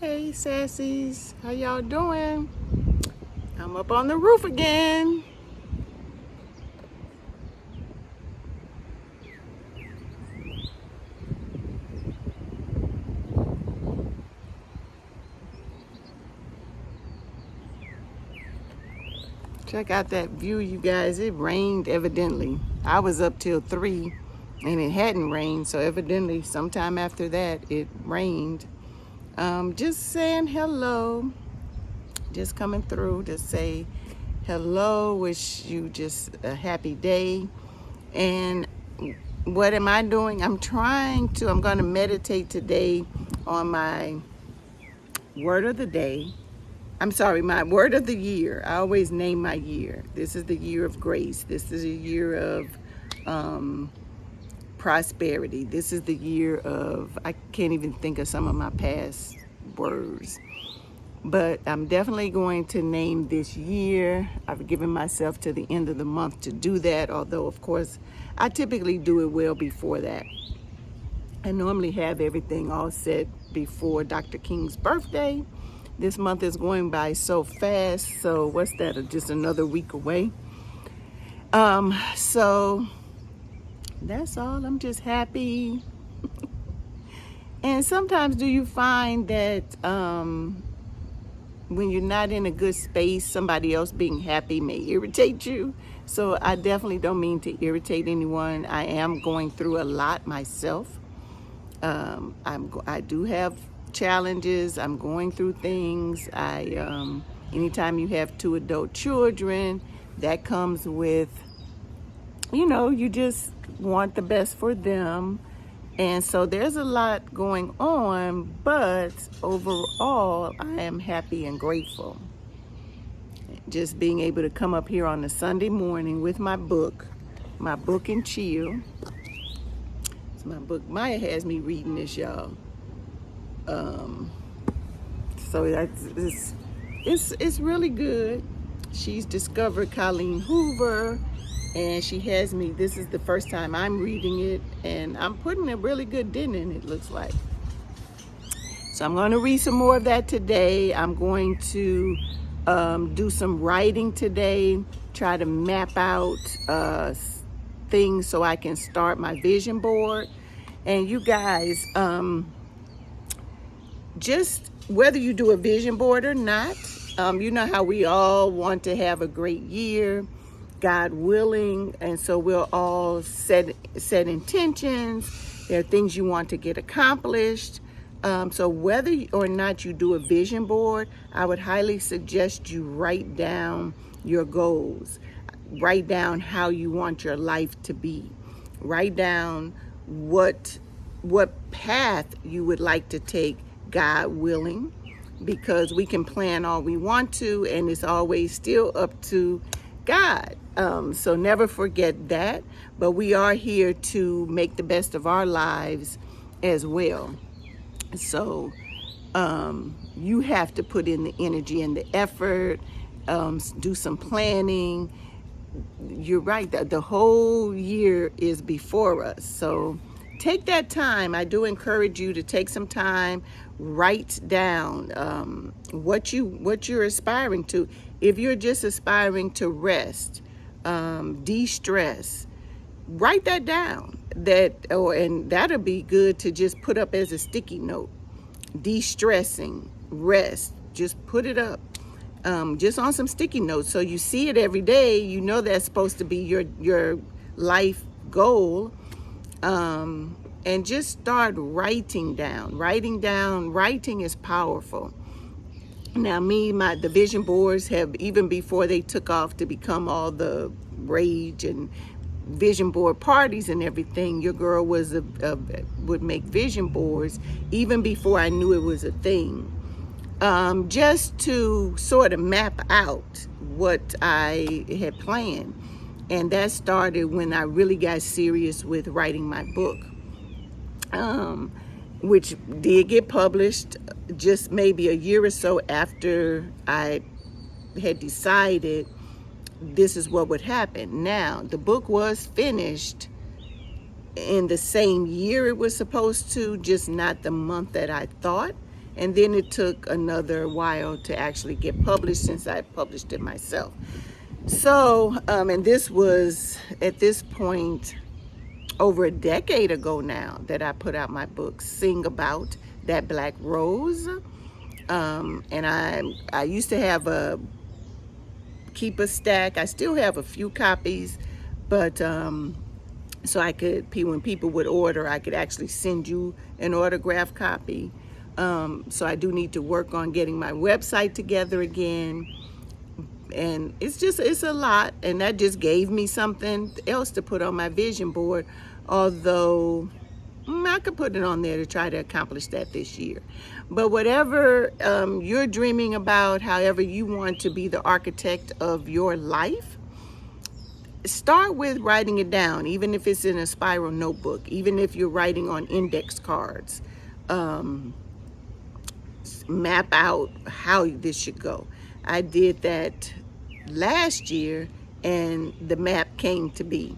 Hey sassies, how y'all doing? I'm up on the roof again. Check out that view, you guys. It rained evidently. I was up till 3 and it hadn't rained, so evidently sometime after that it rained. Just saying hello. Just coming through to say hello, wish you just a happy day. And what am I doing? I'm going to meditate today on my word of the day. I'm sorry, my word of the year. I always name my year. This is the year of grace. This is a year of prosperity. This is the year of, I can't even think of some of my past words. But I'm definitely going to name this year. I've given myself to the end of the month to do that, although, of course, I typically do it well before that. I normally have everything all set before Dr. King's birthday. This month is going by so fast, so what's that, just another week away? So that's all. I'm just happy. And sometimes do you find that when you're not in a good space, somebody else being happy may irritate you? So I definitely don't mean to irritate anyone. I am going through a lot myself. I do have challenges. I'm going through things. Anytime you have 2 adult children, that comes with, you just want the best for them. And so there's a lot going on, but overall, I am happy and grateful. Just being able to come up here on a Sunday morning with my book and chill. It's my book. Maya has me reading this, y'all. So it's really good. She's discovered Colleen Hoover, and she has me. This is the first time I'm reading it, and I'm putting a really good dent in it, looks like. So I'm going to read some more of that today. I'm going to do some writing today, try to map out things so I can start my vision board. And you guys, just whether you do a vision board or not, you know how we all want to have a great year, God willing, and so we'll all set intentions. There are things you want to get accomplished. So whether or not you do a vision board, I would highly suggest you write down your goals. Write down how you want your life to be. Write down what path you would like to take, God willing, because we can plan all we want to, and it's always still up to God. So never forget that. But we are here to make the best of our lives as well. So you have to put in the energy and the effort, do some planning. You're right, the whole year is before us. So take that time. I do encourage you to take some time, write down what you're aspiring to. If you're just aspiring to rest, de-stress, write that down. And that'll be good to just put up as a sticky note. De-stressing, rest, just put it up, just on some sticky notes, so you see it every day. You know that's supposed to be your life goal. And just start writing down. Writing is powerful. Now the vision boards have, even before they took off to become all the rage and vision board parties and everything, your girl would make vision boards even before I knew it was a thing, just to sort of map out what I had planned. And that started when I really got serious with writing my book, which did get published just maybe a year or so after I had decided this is what would happen. Now, the book was finished in the same year it was supposed to, just not the month that I thought. And then it took another while to actually get published since I published it myself. So, and this was at this point over a decade ago now that I put out my book, Sing About That Black Rose. And I used to have keep a stack. I still have a few copies, but so I could, when people would order, I could actually send you an autographed copy. So I do need to work on getting my website together again. And it's a lot, and that just gave me something else to put on my vision board, although I could put it on there to try to accomplish that this year. But whatever you're dreaming about, however you want to be the architect of your life, start with writing it down, even if it's in a spiral notebook, even if you're writing on index cards. Map out how this should go. I did that last year, and the map came to be.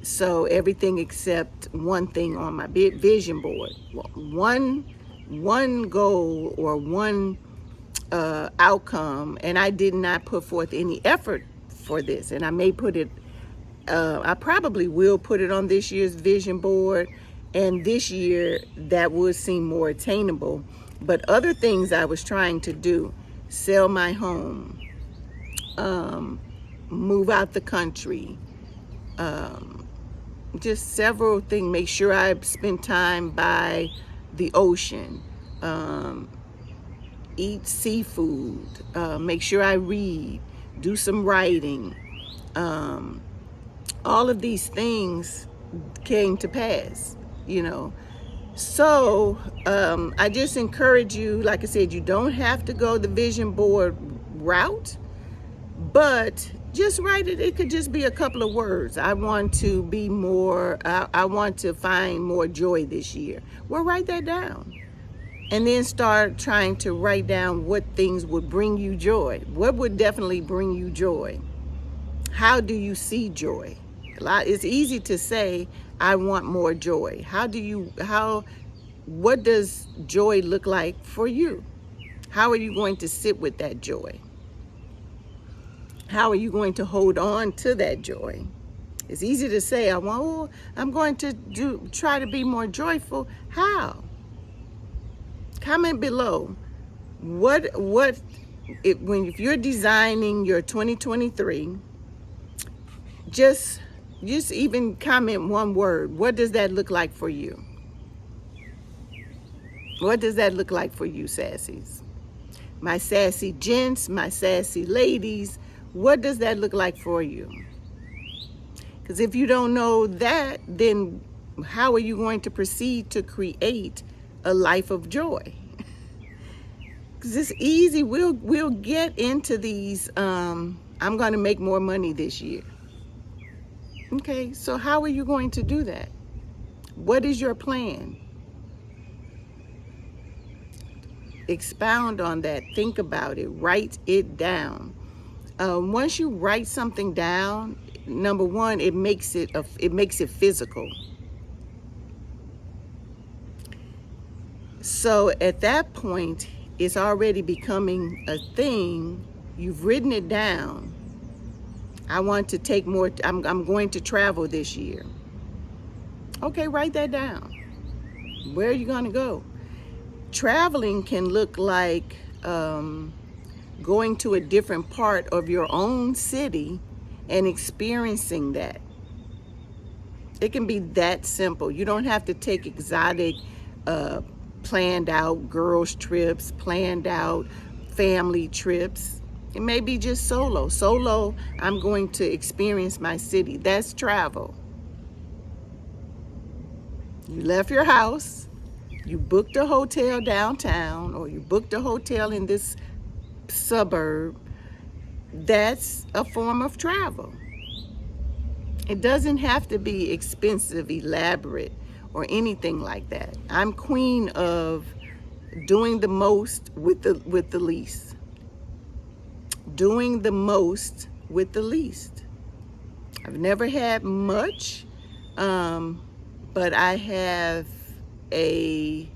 So everything except one thing on my vision board, one goal or one outcome, and I did not put forth any effort for this. And I may put it, I probably will put it on this year's vision board, and this year that would seem more attainable. But other things I was trying to do, sell my home, move out the country, just several things. Make sure I spend time by the ocean, eat seafood, make sure I read, do some writing. All of these things came to pass, you know. So I just encourage you, like I said, you don't have to go the vision board route, but just write it. It could just be a couple of words. I want to be more, I want to find more joy this year. Well, write that down. And then start trying to write down what things would bring you joy. What would definitely bring you joy? How do you see joy? It's easy to say, I want more joy. What does joy look like for you? How are you going to sit with that joy? How are you going to hold on to that joy? It's easy to say, I'm going to try to be more joyful. How? Comment below. If you're designing your 2023, just even comment one word. What does that look like for you? What does that look like for you, sassies? My sassy gents, my sassy ladies, what does that look like for you? Because if you don't know that, then how are you going to proceed to create a life of joy? Because it's easy. We'll get into these, I'm going to make more money this year. Okay, so how are you going to do that? What is your plan? Expound on that. Think about it. Write it down. Once you write something down, number one, it makes it physical. So at that point, it's already becoming a thing. You've written it down. I want to take more, I'm going to travel this year. Okay, write that down. Where are you going to go? Traveling can look like going to a different part of your own city and experiencing that. It can be that simple. You don't have to take exotic, planned out girls trips, planned out family trips. It may be just solo. Solo, I'm going to experience my city. That's travel. You left your house, you booked a hotel downtown, or you booked a hotel in this suburb. That's a form of travel. It doesn't have to be expensive, elaborate, or anything like that. I'm queen of doing the most with the least. Doing the most with the least. I've never had much, but I have a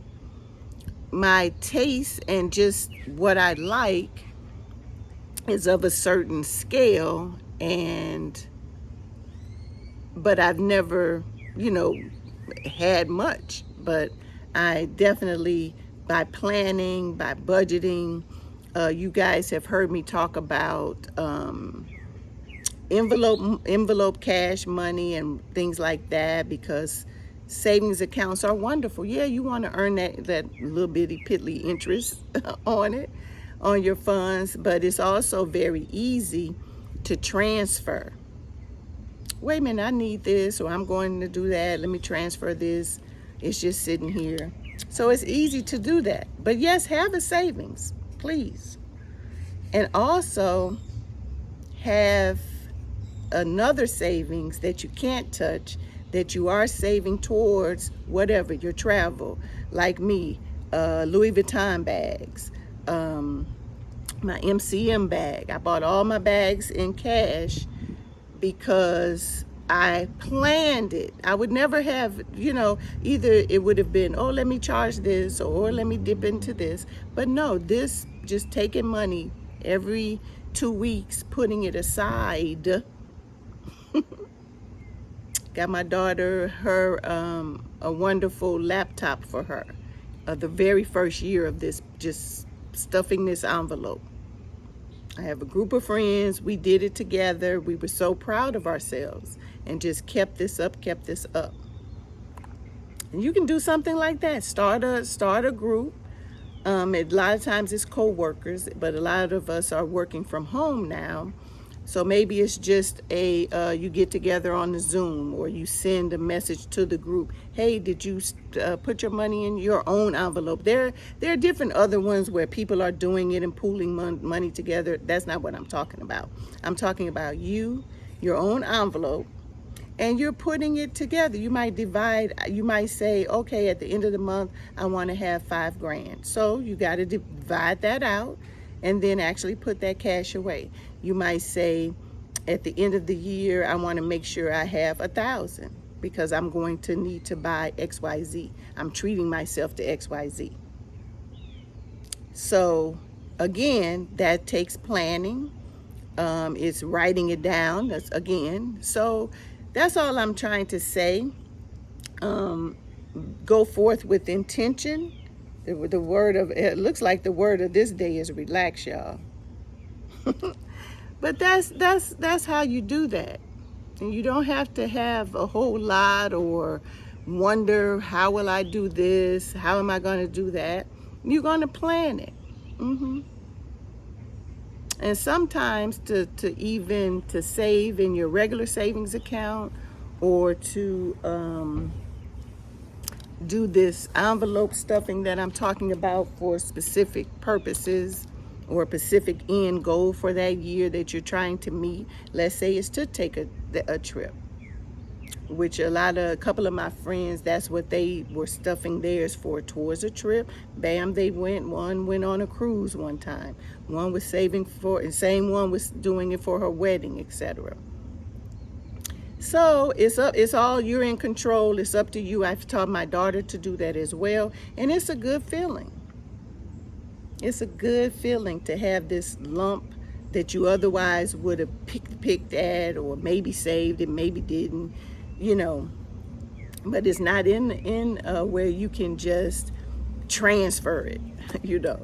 my taste and just what I like is of a certain scale, but I've never, had much. But I definitely, by planning, by budgeting, you guys have heard me talk about envelope cash money and things like that, because savings accounts are wonderful. Yeah, you want to earn that little bitty piddly interest on your funds, but it's also very easy to transfer. Wait a minute, I need this, or I'm going to do that. Let me transfer this. It's just sitting here. So it's easy to do that. But yes, have a savings, please. And also have another savings that you can't touch, that you are saving towards whatever, your travel. Like me, Louis Vuitton bags, my MCM bag. I bought all my bags in cash because I planned it. I would never have, either it would have been, oh, let me charge this, or let me dip into this. But no, this just taking money every 2 weeks, putting it aside. Got my daughter a wonderful laptop for her. The very first year of this, just stuffing this envelope. I have a group of friends. We did it together. We were so proud of ourselves and just kept this up. And you can do something like that. Start a group. A lot of times it's co-workers, but a lot of us are working from home now. So maybe it's just you get together on the Zoom, or you send a message to the group. Hey, did you put your money in your own envelope? There are different other ones where people are doing it and pooling money together. That's not what I'm talking about. I'm talking about your own envelope, and you're putting it together. You might say, okay, at the end of the month, I want to have $5,000. So you got to divide that out and then actually put that cash away. You might say, at the end of the year, I want to make sure I have $1,000 because I'm going to need to buy XYZ. I'm treating myself to XYZ. So again, that takes planning. It's writing it down. So that's all I'm trying to say. Go forth with intention. It looks like the word of this day is relax, y'all. But that's how you do that. And you don't have to have a whole lot or wonder, how will I do this? How am I going to do that? You're going to plan it. And sometimes to save in your regular savings account, or to do this envelope stuffing that I'm talking about for specific purposes, or a specific end goal for that year that you're trying to meet. Let's say it's to take a trip, which a couple of my friends, that's what they were stuffing theirs for, towards a trip. Bam, they went. One went on a cruise one time. One was saving for, and same one was doing it for her wedding, etc. So it's all, you're in control. It's up to you. I've taught my daughter to do that as well, and it's a good feeling. It's a good feeling to have this lump that you otherwise would have picked at, or maybe saved it, maybe didn't, but it's not in where you can just transfer it,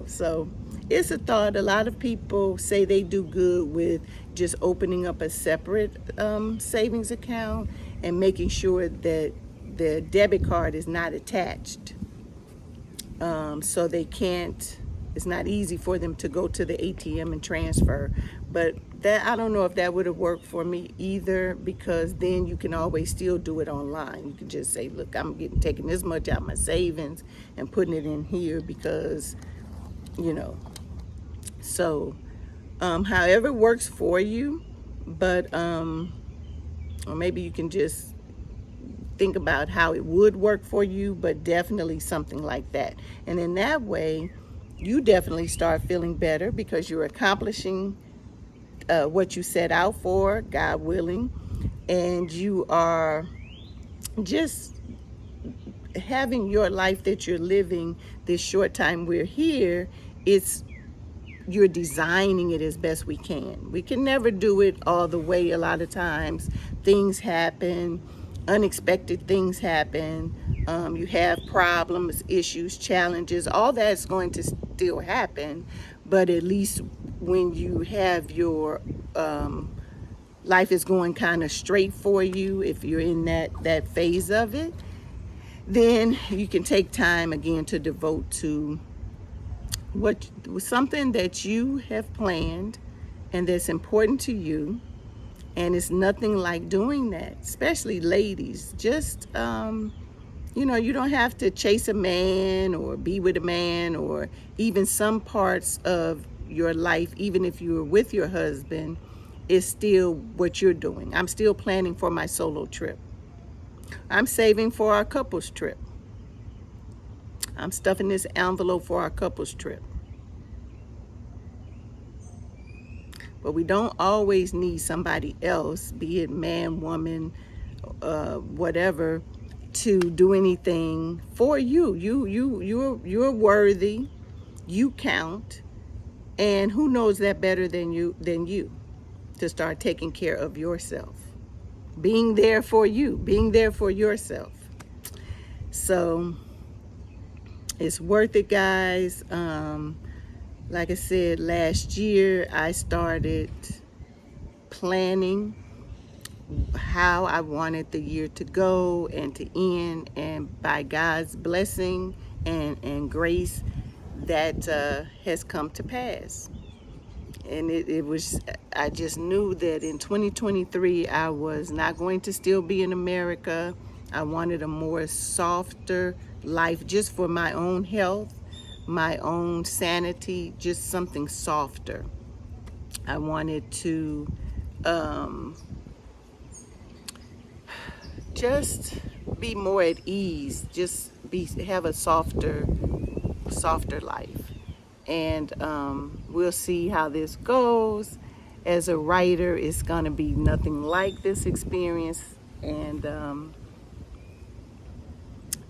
So it's a thought. A lot of people say they do good with just opening up a separate savings account and making sure that the debit card is not attached, so they can't. It's not easy for them to go to the ATM and transfer. But that, I don't know if that would have worked for me either, because then you can always still do it online. You can just say, look, I'm taking this much out of my savings and putting it in here because, So, however works for you, but, or maybe you can just think about how it would work for you, but definitely something like that. And in that way, you definitely start feeling better because you're accomplishing what you set out for, God willing, and you are just having your life that you're living this short time we're here, you're designing it as best we can. We can never do it all the way. A lot of times things happen, unexpected things happen. You have problems, issues, challenges, all that's going to still happen. But at least when you have your life is going kind of straight for you, if you're in that phase of it, then you can take time again to devote to something that you have planned and that's important to you. And it's nothing like doing that, especially ladies. Just you don't have to chase a man or be with a man, or even some parts of your life, even if you're with your husband, is still what you're doing. I'm still planning for my solo trip. I'm saving for our couples trip. I'm stuffing this envelope for our couples trip. But we don't always need somebody else, be it man, woman, whatever, to do anything for you. You're worthy. You count, and who knows that better than you to start taking care of yourself, being there for you, being there for yourself. So it's worth it, guys. Like I said, last year I started planning how I wanted the year to go and to end, and by God's blessing and grace, that has come to pass. And I just knew that in 2023 I was not going to still be in America. I wanted a more softer life, just for my own health, my own sanity, just something softer. I wanted to just be more at ease, just have a softer life. And we'll see how this goes. As a writer, it's gonna be nothing like this experience, and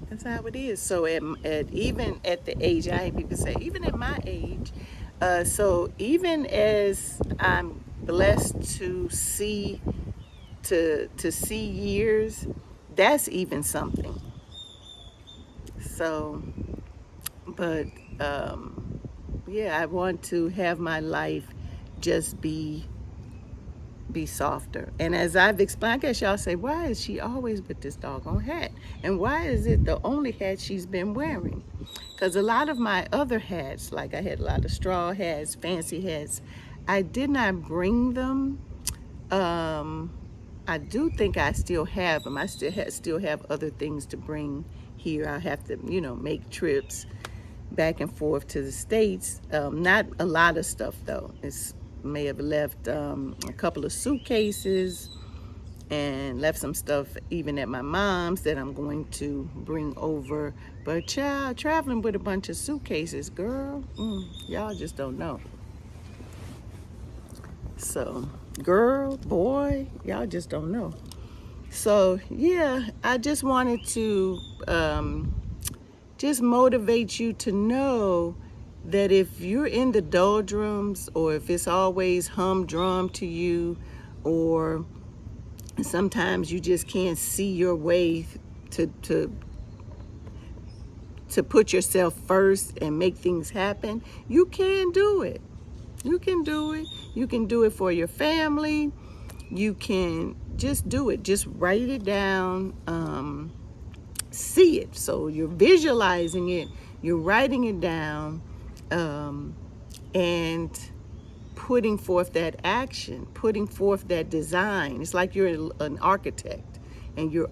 that's how it is. So even at the age, I hate people say, even at my age, so even as I'm blessed to see years, that's even something. So, but yeah, I want to have my life just be softer. And as I've explained, I guess y'all say, why is she always with this doggone hat? And why is it the only hat she's been wearing? Because a lot of my other hats, like I had a lot of straw hats, fancy hats, I did not bring them. I do think I still have them. I still have other things to bring here. I have to, make trips back and forth to the States. Not a lot of stuff though. May have left a couple of suitcases and left some stuff even at my mom's that I'm going to bring over. But child, traveling with a bunch of suitcases, girl, y'all just don't know. So, girl, boy, y'all just don't know. So yeah, I just wanted to just motivate you to know that if you're in the doldrums, or if it's always humdrum to you, or sometimes you just can't see your way to put yourself first and make things happen, you can do it. You can do it. You can do it for your family. You can just do it. Just write it down. See it. So you're visualizing it. You're writing it down. And putting forth that action, putting forth that design. It's like you're an architect, and you're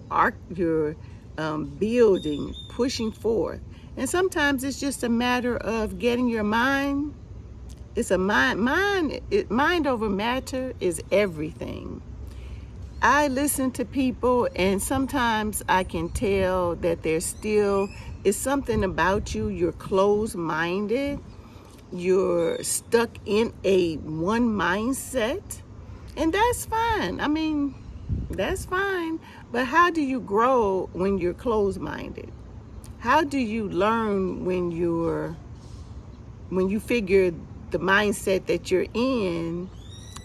building, pushing forth. And sometimes it's just a matter of getting your mind. It's a mind over matter is everything. I listen to people, and sometimes I can tell that it's something about you. You're closed-minded. You're stuck in one mindset, and that's fine. I mean, that's fine. But how do you grow when you're closed-minded? how do you learn when you figure the mindset that you're in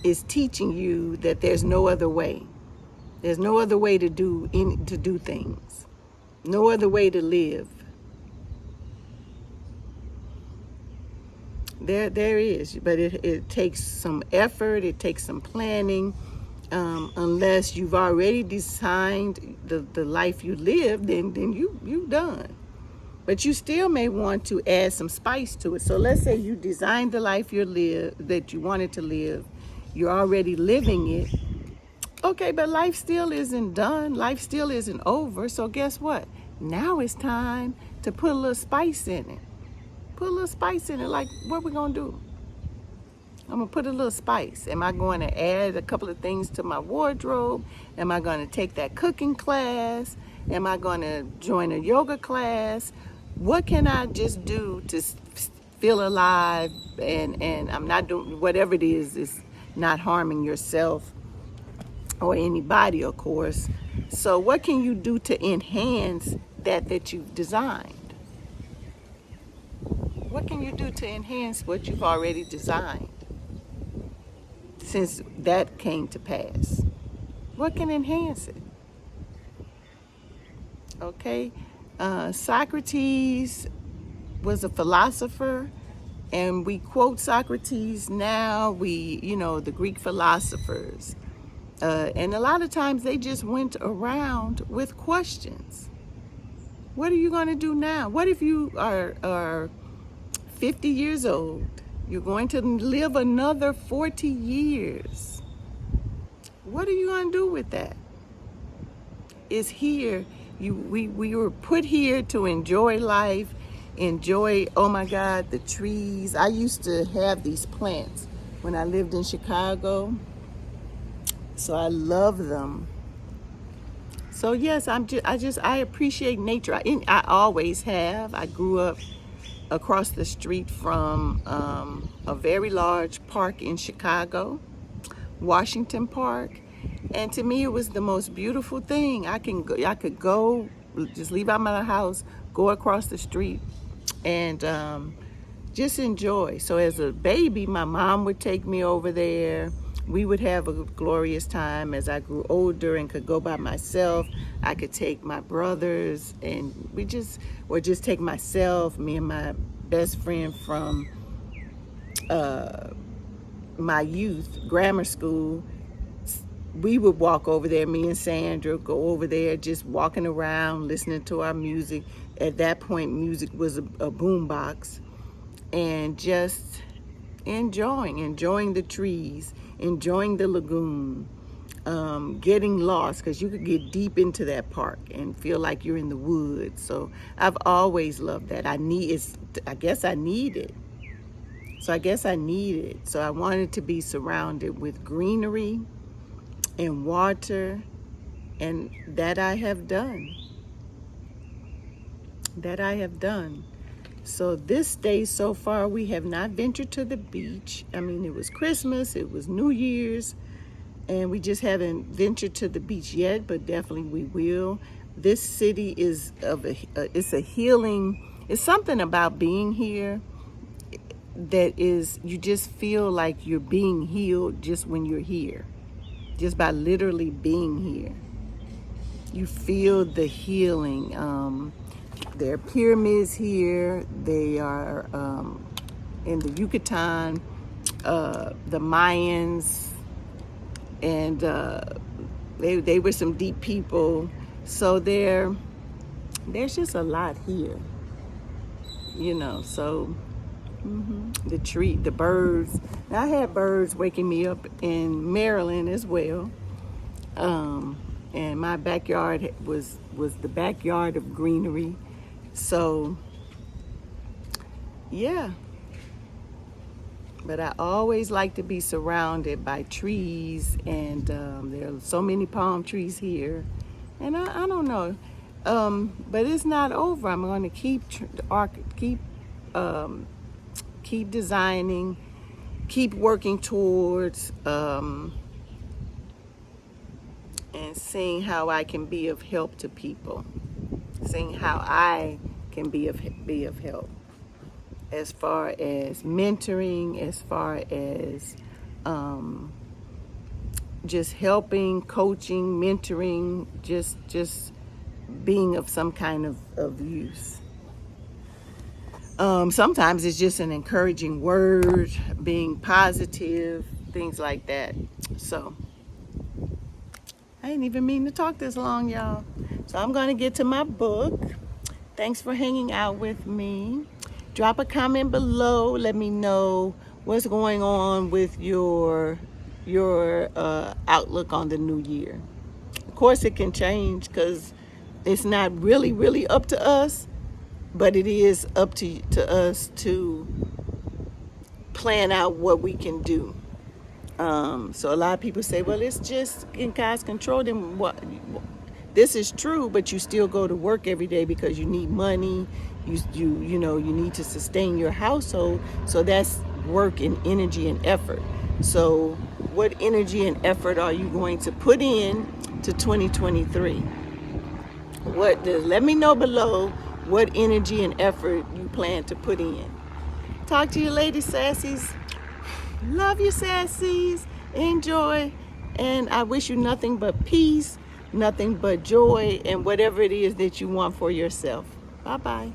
is teaching you that there's no other way? There's no other way to do things. No other way to live. There is, but it takes some effort. It takes some planning. Unless you've already designed the life you live, then you done. But you still may want to add some spice to it. So let's say you designed the life that you wanted to live. You're already living it. Okay, but life still isn't done. Life still isn't over. So guess what? Now it's time to put a little spice in it. Put a little spice in it. Like, what we gonna do? I'm gonna put a little spice. Am I going to add a couple of things to my wardrobe? Am I going to take that cooking class? Am I going to join a yoga class? What can I just do to feel alive? And I'm not doing whatever it is not harming yourself or anybody, of course. So what can you do to enhance that you've designed? What can you do to enhance what you've already designed since that came to pass? What can enhance it? Okay, Socrates was a philosopher, and we quote Socrates now. The Greek philosophers, and a lot of times they just went around with questions. What are you going to do now? What if you are 50 years old? You're going to live another 40 years. What are you going to do with that? It's here. We were put here to enjoy life, enjoy, oh my God, the trees. I used to have these plants when I lived in Chicago, so I love them. So yes, I appreciate nature. I always have. I grew up across the street from a very large park in Chicago, Washington Park. And to me, it was the most beautiful thing. I could go, just leave out my house, go across the street, and just enjoy. So as a baby, my mom would take me over there. We would have a glorious time. As I grew older and could go by myself, I could take my brothers, and just take myself, me and my best friend from my youth, grammar school. We would walk over there, me and Sandra go over there, just walking around, listening to our music. At that point, music was a boombox, and just enjoying the trees, enjoying the lagoon, getting lost, because you could get deep into that park and feel like you're in the woods. So I've always loved that. I guess I need it. So I wanted to be surrounded with greenery and water, and that I have done. So this day so far, we have not ventured to the beach. I mean, it was Christmas, it was New Year's, and we just haven't ventured to the beach yet, but definitely we will. This city is it's a healing. It's something about being here that is, you just feel like you're being healed just when you're here. Just by literally being here, you feel the healing. There are pyramids here. They are in the Yucatan, the Mayans, and they were some deep people. So there's just a lot here, So the birds. Now, I had birds waking me up in Maryland as well. And my backyard was the backyard of greenery. So, yeah. But I always like to be surrounded by trees, and there are so many palm trees here. And I don't know, but it's not over. I'm going to keep designing, keep working towards, and seeing how I can be of help to people, seeing how I can be of help, as far as mentoring, as far as just helping, coaching, mentoring, just being of some kind of use. Sometimes it's just an encouraging word, being positive, things like that. So I didn't even mean to talk this long, y'all. So I'm going to get to my book. Thanks for hanging out with me. Drop a comment below. Let me know what's going on with your outlook on the new year. Of course, it can change because it's not really up to us, but it is up to us to plan out what we can do. So a lot of people say, well, it's just in God's control. Then what? This is true, but you still go to work every day because you need money. You need to sustain your household. So that's work and energy and effort. So what energy and effort are you going to put in to 2023? Let me know below what energy and effort you plan to put in. Talk to you later, sassies. Love you, sassies. Enjoy. And I wish you nothing but peace, nothing but joy, and whatever it is that you want for yourself. Bye-bye.